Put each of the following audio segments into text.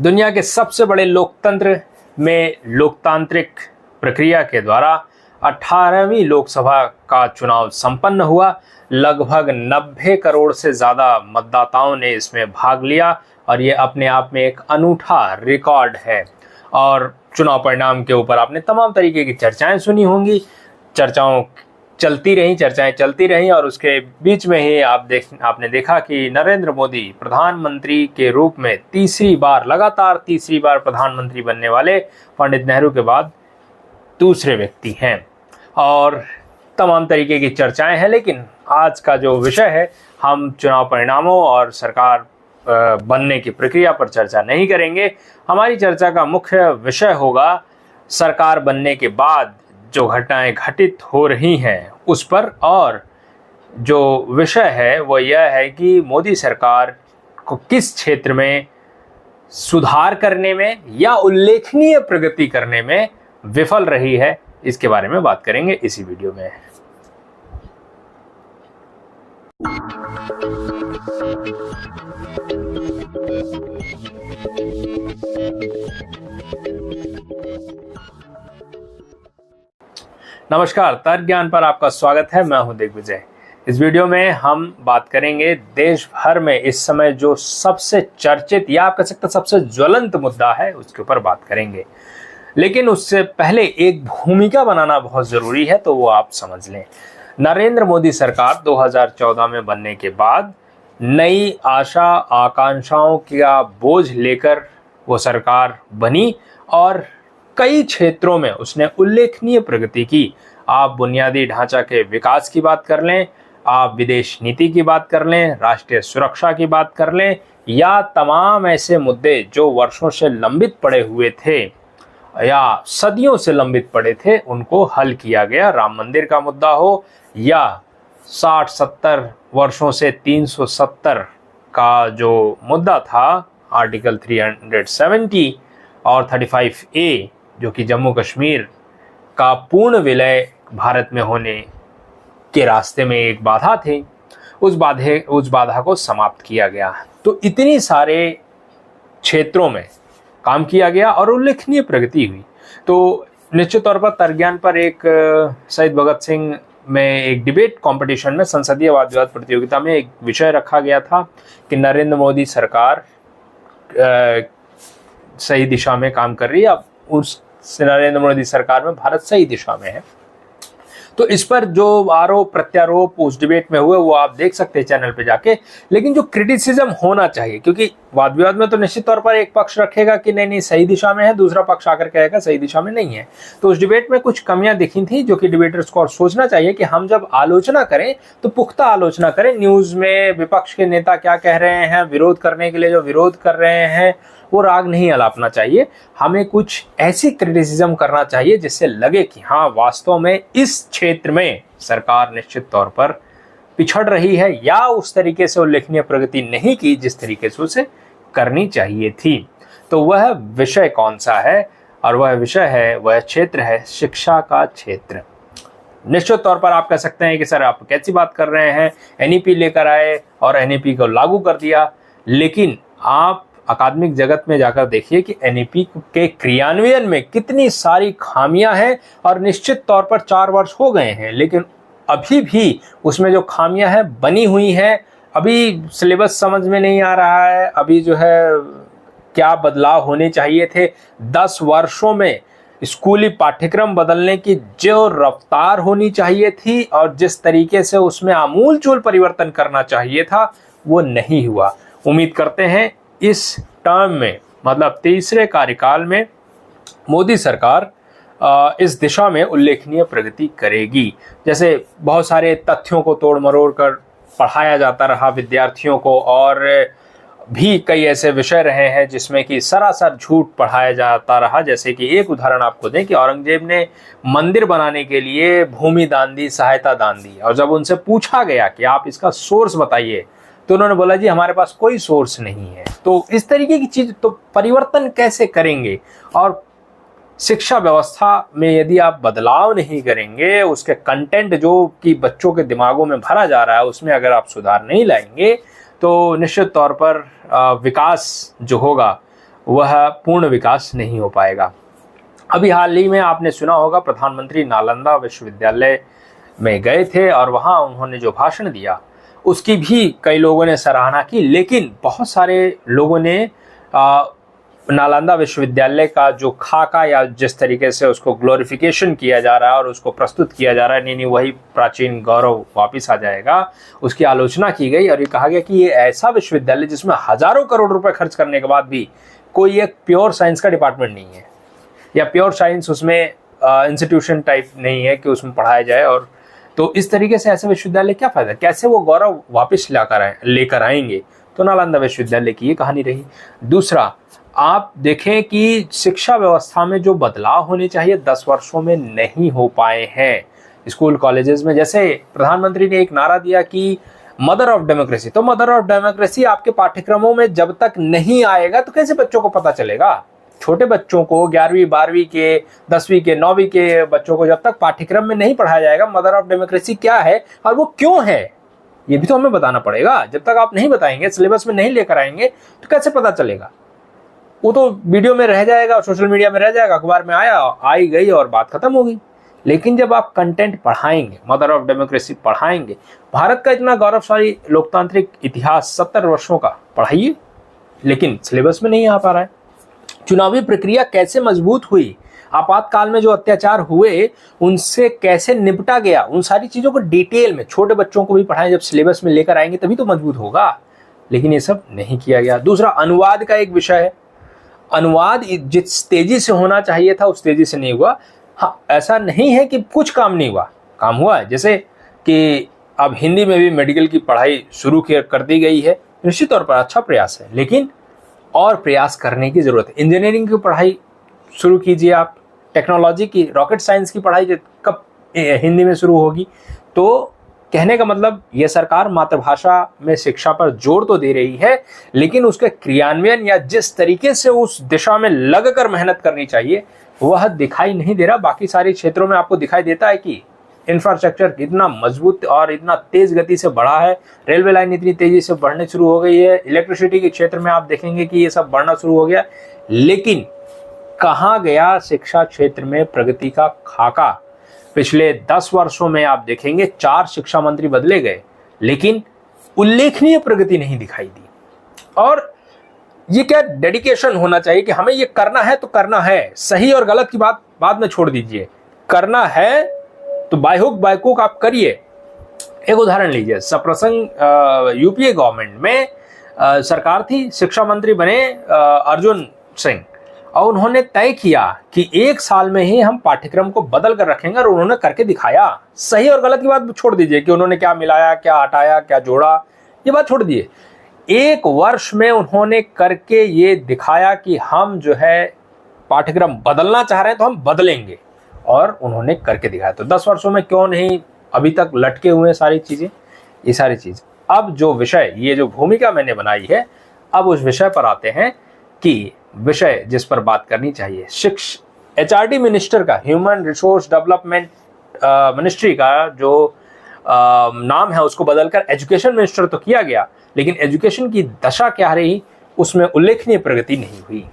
दुनिया के सबसे बड़े लोकतंत्र में लोकतांत्रिक प्रक्रिया के द्वारा 18वीं लोकसभा का चुनाव संपन्न हुआ। लगभग 90 करोड़ से ज़्यादा मतदाताओं ने इसमें भाग लिया और ये अपने आप में एक अनूठा रिकॉर्ड है। और चुनाव परिणाम के ऊपर आपने तमाम तरीके की चर्चाएं सुनी होंगी। चर्चाएं चलती रहीं और उसके बीच में ही आपने देखा कि नरेंद्र मोदी प्रधानमंत्री के रूप में लगातार तीसरी बार प्रधानमंत्री बनने वाले पंडित नेहरू के बाद दूसरे व्यक्ति हैं। और तमाम तरीके की चर्चाएं हैं, लेकिन आज का जो विषय है, हम चुनाव परिणामों और सरकार बनने की प्रक्रिया पर चर्चा नहीं करेंगे। हमारी चर्चा का मुख्य विषय होगा सरकार बनने के बाद जो घटनाएं घटित हो रही हैं उस पर, और जो विषय है वो यह है कि मोदी सरकार को किस क्षेत्र में सुधार करने में या उल्लेखनीय प्रगति करने में विफल रही है, इसके बारे में बात करेंगे इसी वीडियो में। नमस्कार, तर्क ज्ञान पर आपका स्वागत है। मैं हूं दिग्विजय। इस वीडियो में हम बात करेंगे देश भर में इस समय जो सबसे चर्चित या आप कह सकते हैं सबसे ज्वलंत मुद्दा है, उसके ऊपर बात करेंगे। लेकिन उससे पहले एक भूमिका बनाना बहुत जरूरी है, तो वो आप समझ लें। नरेंद्र मोदी सरकार 2014 में बनने के बाद नई आशा आकांक्षाओं का बोझ लेकर वो सरकार बनी और कई क्षेत्रों में उसने उल्लेखनीय प्रगति की। आप बुनियादी ढांचा के विकास की बात कर लें, आप विदेश नीति की बात कर लें, राष्ट्रीय सुरक्षा की बात कर लें, या तमाम ऐसे मुद्दे जो वर्षों से लंबित पड़े हुए थे या सदियों से लंबित पड़े थे, उनको हल किया गया। राम मंदिर का मुद्दा हो या 60-70 वर्षों से 370 का जो मुद्दा था, आर्टिकल 370 और 35A, जो कि जम्मू कश्मीर का पूर्ण विलय भारत में होने के रास्ते में एक बाधा थी, उस बाधा को समाप्त किया गया। तो इतनी सारे क्षेत्रों में काम किया गया और उल्लेखनीय प्रगति हुई। तो निश्चित तौर पर तर्क ज्ञान पर एक शहीद भगत सिंह में एक डिबेट कंपटीशन में, संसदीय वाद विवाद प्रतियोगिता में एक विषय रखा गया था कि नरेंद्र मोदी सरकार सही दिशा में काम कर रही है। अब उस नरेंद्र मोदी सरकार में भारत सही दिशा में है। तो इस पर जो आरोप प्रत्यारोप उस डिबेट में हुए वो आप देख सकते हैं चैनल पे जाके। लेकिन जो क्रिटिसिज्म होना चाहिए, क्योंकि वाद विवाद में तो निश्चित तौर पर एक पक्ष रखेगा कि नहीं सही दिशा में है, दूसरा पक्ष आकर कहेगा सही दिशा में नहीं है। तो उस डिबेट में कुछ कमियां दिखी थी जो कि डिबेटर्स को और सोचना चाहिए कि हम जब आलोचना करें तो पुख्ता आलोचना करें। न्यूज में विपक्ष के नेता क्या कह रहे हैं, विरोध करने के लिए जो विरोध कर रहे हैं, वो राग नहीं अलापना चाहिए। हमें कुछ ऐसी क्रिटिसिज्म करना चाहिए जिससे लगे कि हाँ, वास्तव में इस क्षेत्र में सरकार निश्चित तौर पर पिछड़ रही है या उस तरीके से उल्लेखनीय प्रगति नहीं की जिस तरीके से उसे करनी चाहिए थी। तो वह विषय कौन सा है, और वह विषय है, वह क्षेत्र है शिक्षा का क्षेत्र। निश्चित तौर पर आप कह सकते हैं कि सर आप कैसी बात कर रहे हैं, एनईपी लेकर आए और एनईपी को लागू कर दिया। लेकिन आप अकादमिक जगत में जाकर देखिए कि एनईपी के क्रियान्वयन में कितनी सारी खामियां हैं। और निश्चित तौर पर 4 वर्ष हो गए हैं, लेकिन अभी भी उसमें जो खामियां हैं बनी हुई हैं। अभी सिलेबस समझ में नहीं आ रहा है, अभी जो है क्या बदलाव होने चाहिए थे। 10 वर्षों में स्कूली पाठ्यक्रम बदलने की जो रफ्तार होनी चाहिए थी और जिस तरीके से उसमें आमूलचूल परिवर्तन करना चाहिए था, वो नहीं हुआ। उम्मीद करते हैं इस टर्म में, मतलब तीसरे कार्यकाल में, मोदी सरकार इस दिशा में उल्लेखनीय प्रगति करेगी। जैसे बहुत सारे तथ्यों को तोड़ मरोड़ कर पढ़ाया जाता रहा विद्यार्थियों को, और भी कई ऐसे विषय रहे हैं जिसमें कि सरासर झूठ पढ़ाया जाता रहा। जैसे कि एक उदाहरण आपको दें कि औरंगजेब ने मंदिर बनाने के लिए भूमि दान दी, सहायता दान दी, और जब उनसे पूछा गया कि आप इसका सोर्स बताइए, तो उन्होंने बोला जी हमारे पास कोई सोर्स नहीं है। तो इस तरीके की चीज, तो परिवर्तन कैसे करेंगे? और शिक्षा व्यवस्था में यदि आप बदलाव नहीं करेंगे, उसके कंटेंट जो कि बच्चों के दिमागों में भरा जा रहा है उसमें अगर आप सुधार नहीं लाएंगे, तो निश्चित तौर पर विकास जो होगा वह पूर्ण विकास नहीं हो पाएगा। अभी हाल ही में आपने सुना होगा, प्रधानमंत्री नालंदा विश्वविद्यालय में गए थे और वहाँ उन्होंने जो भाषण दिया उसकी भी कई लोगों ने सराहना की, लेकिन बहुत सारे लोगों ने नालंदा विश्वविद्यालय का जो खाका या जिस तरीके से उसको ग्लोरिफिकेशन किया जा रहा है और उसको प्रस्तुत किया जा रहा है, नहीं वही प्राचीन गौरव वापस आ जाएगा, उसकी आलोचना की गई और ये कहा गया कि ये ऐसा विश्वविद्यालय जिसमें हजारों करोड़ रुपए खर्च करने के बाद भी कोई एक प्योर साइंस का डिपार्टमेंट नहीं है या प्योर साइंस उसमें इंस्टीट्यूशन टाइप नहीं है कि उसमें पढ़ाया जाए। और तो इस तरीके से ऐसे विश्वविद्यालय क्या फायदा, कैसे वो गौरव वापस लेकर आएंगे। तो नालंदा विश्वविद्यालय की ये कहानी रही। दूसरा, आप देखें कि शिक्षा व्यवस्था में जो बदलाव होने चाहिए 10 वर्षों में नहीं हो पाए हैं। स्कूल कॉलेजेस में जैसे प्रधानमंत्री ने एक नारा दिया कि मदर ऑफ डेमोक्रेसी, तो मदर ऑफ डेमोक्रेसी आपके पाठ्यक्रमों में जब तक नहीं आएगा तो कैसे बच्चों को पता चलेगा। छोटे बच्चों को 11वीं 12वीं के 10वीं के 9वीं के बच्चों को जब तक पाठ्यक्रम में नहीं पढ़ाया जाएगा मदर ऑफ डेमोक्रेसी क्या है और वो क्यों है, ये भी तो हमें बताना पड़ेगा। जब तक आप नहीं बताएंगे, सिलेबस में नहीं लेकर आएंगे तो कैसे पता चलेगा। वो तो वीडियो में रह जाएगा, सोशल मीडिया में रह जाएगा, अखबार में आई गई और बात खत्म होगी। लेकिन जब आप कंटेंट पढ़ाएंगे, मदर ऑफ डेमोक्रेसी पढ़ाएंगे, भारत का इतना गौरवशाली लोकतांत्रिक इतिहास 70 वर्षों का पढ़ाइए, लेकिन सिलेबस में नहीं आ पा रहा है। चुनावी प्रक्रिया कैसे मजबूत हुई, आपातकाल में जो अत्याचार हुए उनसे कैसे निपटा गया, उन सारी चीजों को डिटेल में छोटे बच्चों को भी पढ़ाएं। जब सिलेबस में लेकर आएंगे तभी तो मजबूत होगा, लेकिन ये सब नहीं किया गया। दूसरा, अनुवाद का एक विषय है। अनुवाद जिस तेजी से होना चाहिए था उस तेजी से नहीं हुआ। हाँ, ऐसा नहीं है कि कुछ काम नहीं हुआ, काम हुआ है। जैसे कि अब हिंदी में भी मेडिकल की पढ़ाई शुरू कर दी गई है, निश्चित तौर पर अच्छा प्रयास है, लेकिन और प्रयास करने की जरूरत है। इंजीनियरिंग की पढ़ाई शुरू कीजिए आप, टेक्नोलॉजी की, रॉकेट साइंस की पढ़ाई कब हिंदी में शुरू होगी। तो कहने का मतलब ये सरकार मातृभाषा में शिक्षा पर जोर तो दे रही है, लेकिन उसके क्रियान्वयन या जिस तरीके से उस दिशा में लगकर मेहनत करनी चाहिए वह दिखाई नहीं दे रहा। बाकी सारे क्षेत्रों में आपको दिखाई देता है कि इंफ्रास्ट्रक्चर कितना मजबूत और इतना तेज गति से बढ़ा है, रेलवे लाइन इतनी तेजी से बढ़ने शुरू हो गई है, इलेक्ट्रिसिटी के क्षेत्र में आप देखेंगे कि ये सब बढ़ना शुरू हो गया, लेकिन कहाँ गया शिक्षा क्षेत्र में प्रगति का खाका। पिछले 10 वर्षों में आप देखेंगे 4 शिक्षा मंत्री बदले गए, लेकिन उल्लेखनीय प्रगति नहीं दिखाई दी। और ये क्या डेडिकेशन होना चाहिए कि हमें ये करना है तो करना है, सही और गलत की बात बाद में छोड़ दीजिए, करना है तो बाय हुक बाय क्रुक आप करिए। एक उदाहरण लीजिए, सप्रसंग यूपीए गवर्नमेंट में सरकार थी, शिक्षा मंत्री बने अर्जुन सिंह, और उन्होंने तय किया कि 1 साल में ही हम पाठ्यक्रम को बदल कर रखेंगे, और उन्होंने करके दिखाया। सही और गलत की बात छोड़ दीजिए कि उन्होंने क्या मिलाया, क्या हटाया, क्या जोड़ा, ये बात छोड़ दीजिए। 1 वर्ष में उन्होंने करके ये दिखाया कि हम जो है पाठ्यक्रम बदलना चाह रहे हैं तो हम बदलेंगे, और उन्होंने करके दिखाया। तो 10 वर्षों में क्यों नहीं अभी तक लटके हुए सारी चीजें, ये सारी चीज। अब जो विषय, ये जो भूमिका मैंने बनाई है, अब उस विषय पर आते हैं कि विषय जिस पर बात करनी चाहिए, HRD मिनिस्टर का, ह्यूमन रिसोर्स डेवलपमेंट मिनिस्ट्री का जो नाम है उसको बदलकर एजुकेशन मिनिस्टर तो किया गया, लेकिन एजुकेशन की दशा क्या रही उसमें उल्लेखनीय प्रगति नहीं हुई।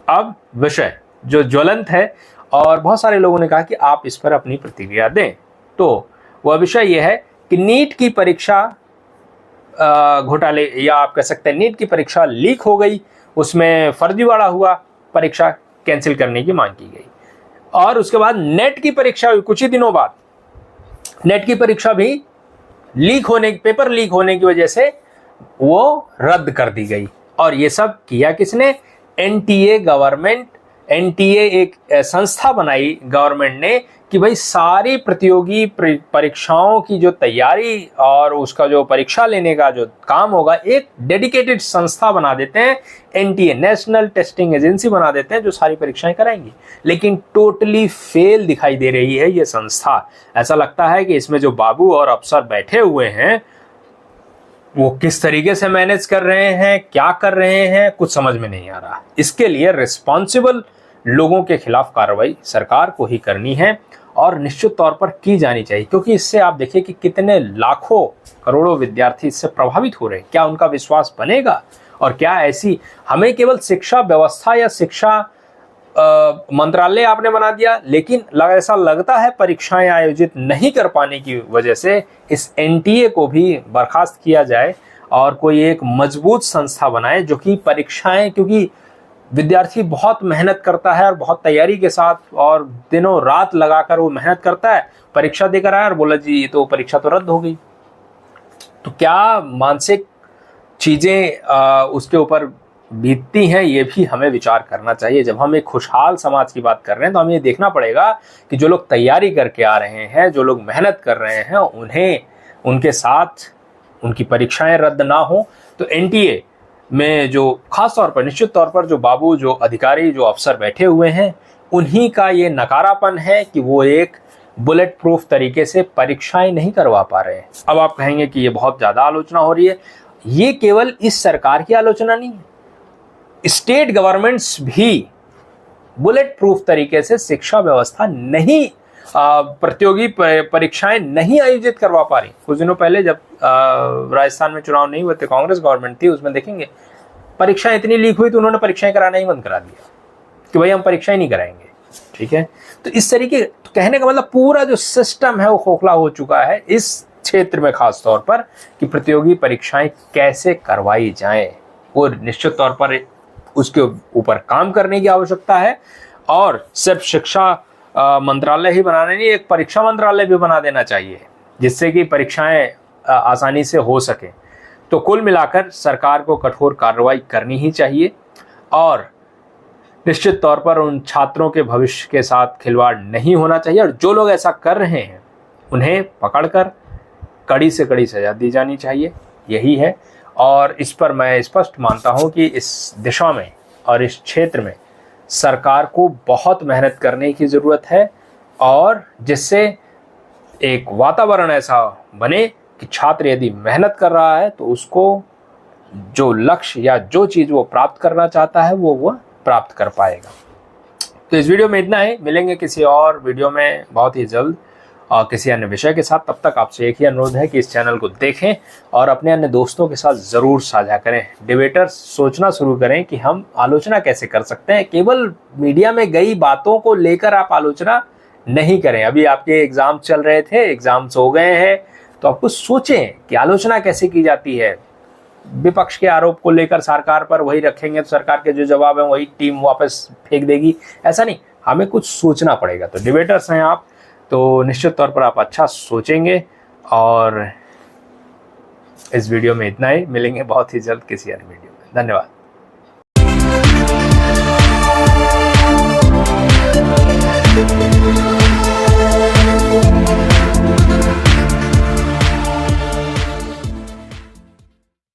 अब विषय जो ज्वलंत है और बहुत सारे लोगों ने कहा कि आप इस पर अपनी प्रतिक्रिया दें, तो वह विषय यह है कि नीट की परीक्षा घोटाले, या आप कह सकते हैं नीट की परीक्षा लीक हो गई, उसमें फर्जीवाड़ा हुआ, परीक्षा कैंसिल करने की मांग की गई। और उसके बाद नेट की परीक्षा हुई, कुछ ही दिनों बाद नेट की परीक्षा भी पेपर लीक होने की वजह से वो रद्द कर दी गई। और ये सब किया किसने? एनटीए गवर्नमेंट, एनटीए एक संस्था बनाई गवर्नमेंट ने कि भाई सारी प्रतियोगी परीक्षाओं की जो तैयारी और उसका जो परीक्षा लेने का जो काम होगा, एक डेडिकेटेड संस्था बना देते हैं, एनटीए नेशनल टेस्टिंग एजेंसी बना देते हैं जो सारी परीक्षाएं कराएंगी। लेकिन टोटली फेल दिखाई दे रही है ये संस्था। ऐसा लगता है कि इसमें जो बाबू और अफसर बैठे हुए हैं वो किस तरीके से मैनेज कर रहे हैं, क्या कर रहे हैं, कुछ समझ में नहीं आ रहा। इसके लिए रिस्पॉन्सिबल लोगों के खिलाफ कार्रवाई सरकार को ही करनी है और निश्चित तौर पर की जानी चाहिए, क्योंकि इससे आप देखिए कि कितने लाखों करोड़ों विद्यार्थी इससे प्रभावित हो रहे हैं। क्या उनका विश्वास बनेगा? और क्या ऐसी हमें केवल शिक्षा व्यवस्था या शिक्षा मंत्रालय आपने बना दिया, लेकिन ऐसा लगता है परीक्षाएं आयोजित नहीं कर पाने की वजह से इस एनटीए को भी बर्खास्त किया जाए और कोई एक मजबूत संस्था बनाए जो कि परीक्षाएं, क्योंकि विद्यार्थी बहुत मेहनत करता है और बहुत तैयारी के साथ और दिनों रात लगाकर वो मेहनत करता है, परीक्षा देकर आया और बोला जी ये तो परीक्षा तो रद्द हो गई। तो क्या मानसिक चीजें उसके ऊपर बीतती हैं, ये भी हमें विचार करना चाहिए। जब हम एक खुशहाल समाज की बात कर रहे हैं तो हमें ये देखना पड़ेगा कि जो लोग तैयारी करके आ रहे हैं, जो लोग मेहनत कर रहे हैं, उन्हें उनके साथ उनकी परीक्षाएं रद्द ना हो। तो एनटीए में जो खास तौर पर निश्चित तौर पर जो बाबू, जो अधिकारी, जो अफसर बैठे हुए हैं, उन्हीं का ये नकारापन है कि वो एक बुलेट प्रूफ तरीके से परीक्षाएं नहीं करवा पा रहे हैं। अब आप कहेंगे कि ये बहुत ज्यादा आलोचना हो रही है। ये केवल इस सरकार की आलोचना नहीं है, स्टेट गवर्नमेंट्स भी बुलेट प्रूफ तरीके से शिक्षा व्यवस्था नहीं, प्रतियोगी परीक्षाएं नहीं आयोजित करवा पा रही। कुछ दिनों पहले जब राजस्थान में चुनाव नहीं हुए थे, कांग्रेस गवर्नमेंट थी, उसमें देखेंगे परीक्षाएं इतनी लीक हुई तो उन्होंने परीक्षाएं कराना ही बंद करा दिया कि भाई हम परीक्षाएं नहीं कराएंगे। ठीक है, तो इस तरीके, तो कहने का मतलब पूरा जो सिस्टम है वो खोखला हो चुका है इस क्षेत्र में, खास तौर पर कि प्रतियोगी परीक्षाएं कैसे करवाई जाएं। और निश्चित तौर पर उसके ऊपर काम करने की आवश्यकता है और सिर्फ शिक्षा मंत्रालय ही बनाना नहीं, एक परीक्षा मंत्रालय भी बना देना चाहिए जिससे कि परीक्षाएं आसानी से हो सके। तो कुल मिलाकर सरकार को कठोर कार्रवाई करनी ही चाहिए और निश्चित तौर पर उन छात्रों के भविष्य के साथ खिलवाड़ नहीं होना चाहिए और जो लोग ऐसा कर रहे हैं उन्हें पकड़कर कड़ी से कड़ी सजा दी जानी चाहिए, यही है। और इस पर मैं स्पष्ट मानता हूं कि इस दिशा में और इस क्षेत्र में सरकार को बहुत मेहनत करने की ज़रूरत है और जिससे एक वातावरण ऐसा बने कि छात्र यदि मेहनत कर रहा है तो उसको जो लक्ष्य या जो चीज़ वो प्राप्त करना चाहता है वो प्राप्त कर पाएगा। तो इस वीडियो में इतना ही, मिलेंगे किसी और वीडियो में बहुत ही जल्द और किसी अन्य विषय के साथ। तब तक आपसे एक ही अनुरोध है कि इस चैनल को देखें और अपने अन्य दोस्तों के साथ ज़रूर साझा करें। डिबेटर्स सोचना शुरू करें कि हम आलोचना कैसे कर सकते हैं, केवल मीडिया में गई बातों को लेकर आप आलोचना नहीं करें। अभी आपके एग्ज़ाम चल रहे थे, एग्ज़ाम्स हो गए हैं, तो आप कुछ सोचें कि आलोचना कैसे की जाती है। विपक्ष के आरोप को लेकर सरकार पर वही रखेंगे तो सरकार के जो जवाब है वही टीम वापस फेंक देगी, ऐसा नहीं, हमें कुछ सोचना पड़ेगा। तो डिबेटर्स हैं आप, तो निश्चित तौर पर आप अच्छा सोचेंगे। और इस वीडियो में इतना ही, मिलेंगे बहुत ही जल्द किसी अन्य वीडियो में। धन्यवाद।